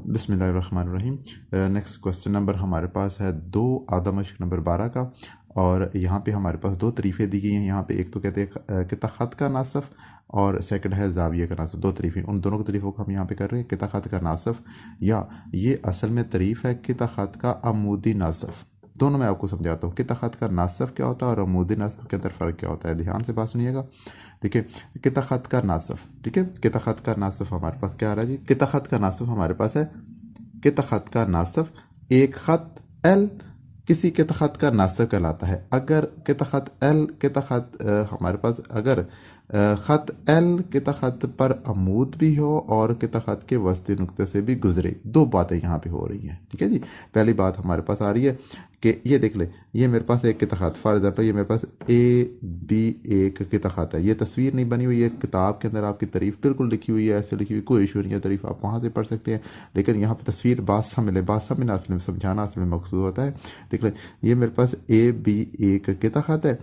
बिस्मिल्लाहिर्रहमानिर्रहीम। Next question number हमारे पास है 2 आदमशक नंबर 12 का। और यहाँ पे हमारे पास दो तरीफ़े दी गई हैं। यहाँ पे एक तो कहते हैं किता ख़त का नासफ़ और सेकंड है ज़ाविये का नासफ़। दो तरीफ़े, उन दोनों तरीफ़ों को हम यहाँ पे कर रहे हैं। किता ख़त का नासफ़ या ये असल में तरीफ़ है किता ख़त का अमूदी नासफ़। दोनों मैं आपको समझाता हूँ। किता ख़त का नासफ़ क्या होता है और अमूदी नासफ़ के अंदर फ़र्क क्या होता है। ध्यान से बात सुनिएगा। देखिए, किता ख़त का नासफ़, ठीक है। किता ख़त का नासफ़ हमारे पास क्या आ रहा है जी। किता ख़त का नासफ़ हमारे पास है, किता ख़त का नासफ़ एक ख़त एल किसी किता ख़त का नासफ़ कहलाता है। अगर किता ख़त एल किता ख़त हमारे पास अगर ख़त एल किता ख़त पर अमूद भी हो और किता ख़त के वस्ती नुक्ते से भी गुजरे। दो बातें यहाँ पे हो रही हैं, ठीक है जी। पहली बात हमारे पास आ रही है कि ये देख ले, ये मेरे पास एक किता ख़त, फॉर एग्जाम्पल ये मेरे पास A-B एक किता ख़त है। ये तस्वीर नहीं बनी हुई है, किताब के अंदर आपकी तारीफ़ बिल्कुल लिखी हुई है, ऐसे लिखी हुई, कोई इशू नहीं है, तारीफ़ आप वहाँ से पढ़ सकते हैं। लेकिन यहाँ पर तस्वीर बात समझ समझना असल में समझाना असल में मकसूद होता है। देख लें, ये मेरे पास A-B एक किता ख़त है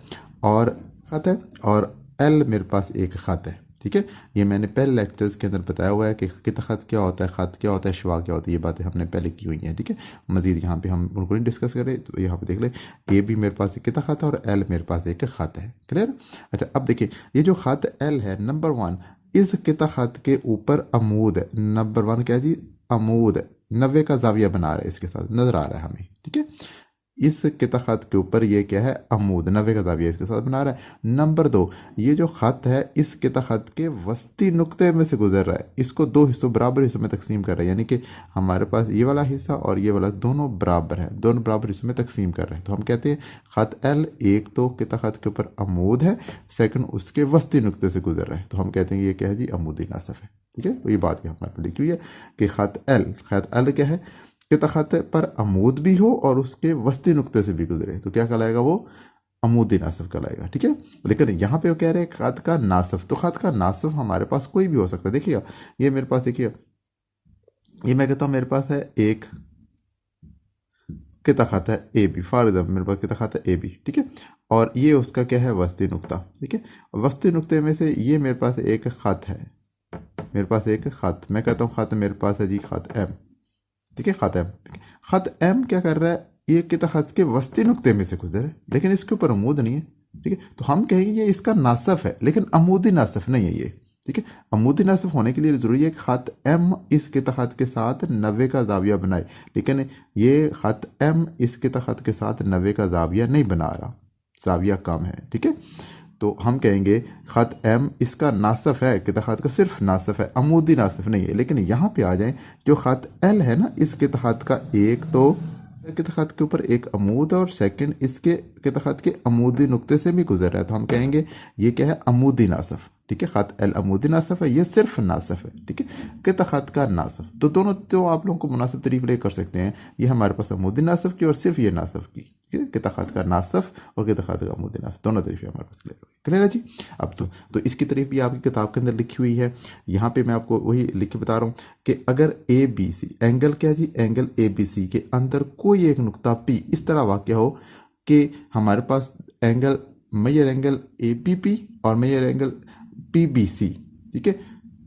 और L मेरे पास एक ख़त है, ठीक है। ये मैंने पहले लेक्चर्स के अंदर बताया हुआ है कि किता ख़त क्या होता है, ख़त क्या होता है, शवा क्या होता है। ये बातें हमने पहले की हुई हैं, ठीक है। मज़ीद यहाँ पे हम उनको नहीं डिस्कस करें। तो यहाँ पे देख लें, ए भी मेरे पास एक किता ख़त है और एल मेरे पास एक ख़त है। क्लियर। अच्छा, अब देखिए, ये जो ख़त एल है, नंबर 1 इस किता ख़त के ऊपर अमूद है। नंबर 1 क्या जी, अमूद 90 का जाविया बना रहा है, इसके साथ नज़र आ रहा है हमें, ठीक है। इस किता ख़त के ऊपर ये क्या है, अमूद 90 का जाविया इसके साथ बना रहा है। नंबर 2, ये जो ख़त है इस किता ख़त के वस्ती नुक्ते में से गुजर रहा है। इसको दो हिस्सों बराबर हिस्सों में तकसीम कर रहा है, यानी कि हमारे पास ये वाला हिस्सा और ये वाला दोनों बराबर है, दोनों बराबर हिस्सों में तकसीम कर रहे हैं। तो हम कहते हैं ख़त एल एक तो किता ख़त के ऊपर अमूद है, सेकंड उसके वस्ती नुक्ते से गुजर रहा है। तो हम कहते हैं ये क्या है जी, अमूदी नासफ़ है, ठीक है। तो ये बात यहाँ पर लिखी हुई है कि ख़त एल क्या है, किता ख़त पर अमूद भी हो और उसके वस्ती नुक्ते से भी गुजरे, तो क्या कहलाएगा वो, अमूदी नासफ़ कहलाएगा, ठीक है। लेकिन यहाँ पे वो कह रहे हैं ख़त का नासफ़। तो ख़त का नासफ़ हमारे पास कोई भी हो सकता है। देखिएगा, ये मेरे पास, देखिए ये मैं कहता हूँ मेरे पास है एक किता ख़त है ए बी, फॉर एग्जाम्पल मेरे पास किता ख़त है ए बी, ठीक है। और ये उसका क्या है, वस्ती नुक्ता, ठीक है। वस्ती नुक्ते में से ये मेरे पास एक ख़त है, मेरे पास एक ख़त, मैं कहता हूँ ख़त मेरे पास है जी, ख़त एम, ठीक है। ख़त एम, ख़त एम क्या कर रहा है, ये किता ख़त के वस्ती नुक्ते में से गुजर है, लेकिन इसके ऊपर अमूद नहीं है, ठीक है। तो हम कहेंगे ये इसका नासफ़ है, लेकिन अमूदी नासफ़ नहीं है ये, ठीक है। अमूदी नासफ़ होने के लिए ज़रूरी है कि ख़त एम इस किता ख़त के साथ 90 का जाविया बनाए, लेकिन ये ख़त एम इस किता ख़त के साथ 90 का जाविया नहीं बना रहा, जाविया कम है, ठीक है। तो हम कहेंगे ख़त एम इसका नासफ़ है, किता ख़त का सिर्फ नासफ़ है, अमूदी नासफ़ नहीं है। लेकिन यहाँ पे आ जाएं, जो ख़त एल है ना, इस किता ख़त का एक तो किता ख़त के ऊपर एक अमूद और सेकंड इसके किता ख़त के अमूदी नुक्ते से भी गुजर रहा है, तो हम कहेंगे ये क्या है, अमूदी नासफ़, ठीक है। ख़त एल अमूदी नासफ़ है, ये सिर्फ नासफ़ है, ठीक है। किता ख़त का नासफ़, तो दोनों तो आप लोगों को मुनासिब तरीक़े ले कर सकते हैं। ये हमारे पास अमूदी नासफ़ की और सिर्फ ये नासफ़ की, ठीक है। किता ख़त का नासफ़ और किता ख़त का अमूदी नासफ़, दोनों तरीक़े हमारे पास क्लियर है जी। अब तो इसकी तारीफ़ भी आपकी किताब के अंदर लिखी हुई है। यहाँ पे मैं आपको वही लिख के बता रहा हूँ कि अगर ए बी सी एंगल क्या जी, एंगल ए बी सी के अंदर कोई एक नुक्ता पी इस तरह वाक़ हो कि हमारे पास angle measure angle A P P और measure angle P B C, ठीक है,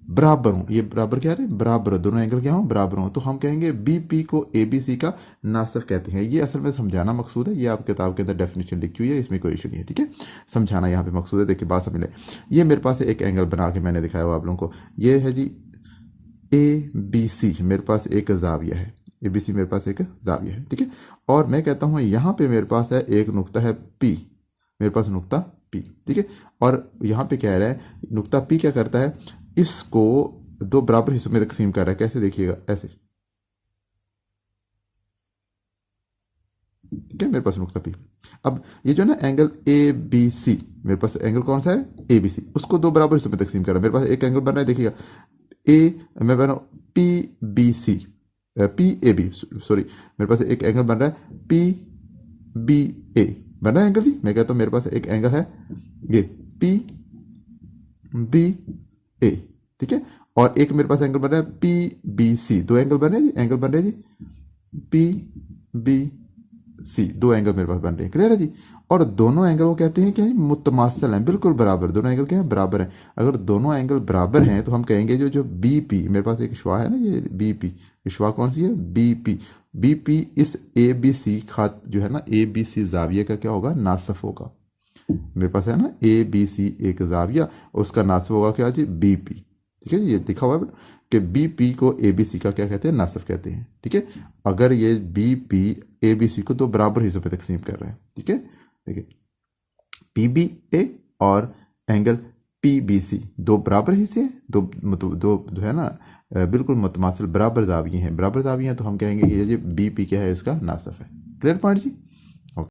बराबर हूँ। ये बराबर क्या है, बराबर हो, दोनों एंगल क्या हो, बराबर हो, तो हम कहेंगे बी पी को ए बी सी का नासफ़ कहते हैं। ये असल में समझाना मकसूद है, ये आप किताब के अंदर डेफिनेशन लिखी हुई है, इसमें कोई इशू नहीं है, ठीक है। समझाना यहाँ पे मकसूद है। देखिए बात समझ लें, ये मेरे पास एक एंगल बना के मैंने दिखाया हुआ आप लोगों को, ये है जी ए बी सी, मेरे पास एक जाविया है, ए बी सी मेरे पास एक जाविया है, ठीक है। और मैं कहता हूँ यहाँ पे मेरे पास है एक नुक्ता है पी, मेरे पास नुक्ता पी, ठीक है। और यहाँ पे कह रहा है नुक्ता पी क्या करता है, इसको दो बराबर हिस्सों में तकसीम कर रहा है। कैसे, देखिएगा ऐसे, ठीक है, मेरे पास नुक्ता पी। अब ये जो है ना एंगल ए बी सी, मेरे पास एंगल कौन सा है, ए बी सी, उसको दो बराबर हिस्सों में तकसीम कर रहा है। मेरे पास एक एंगल बन रहा है, देखिएगा ए, मैं बना P B C, P A B, sorry, मेरे पास एक एंगल बन रहा है पी बी ए, बन रहा है एंगल जी। मैं कहता हूँ मेरे पास एक एंगल है ये पी बी ए, ठीक है। और एक मेरे पास एंगल बन रहा है पी बी सी, दो एंगल बन रहे हैं जी, एंगल बन रहे हैं जी पी बी सी, दो एंगल मेरे पास बन रहे हैं। क्लियर है जी। और दोनों एंगल वो कहते हैं क्या है, मुतमासिल हैं, बिल्कुल बराबर। दोनों एंगल क्या है, बराबर हैं। अगर दोनों एंगल बराबर हैं तो हम कहेंगे जो जो बी पी, मेरे पास एक शुआ है ना, ये बी पी, शुआ कौन सी है, बी पी। बी पी इस ए बी सी खात जो है ना, ए बी सी जाविये का क्या होगा, नासफ होगा। मेरे पास है ना ए बी सी एक जाविया, और उसका नासफ होगा क्या जी, बी पी। ठीक है, ये लिखा हुआ है कि बी पी को ए बी सी का क्या कहते हैं, नासफ कहते हैं। ठीक है, अगर ये B P A B C को दो बराबर हिस्सों पे तकसीम कर रहा है। ठीक है, देखिए पी बी ए और एंगल पी बी सी दो बराबर हिस्से हैं, दो मतलब दो जो है ना बिल्कुल मुतमासिल बराबर जाविये हैं, बराबर जाविये हैं, तो हम कहेंगे कि ये बी पी क्या है, इसका नासफ है। क्लियर पॉइंट जी।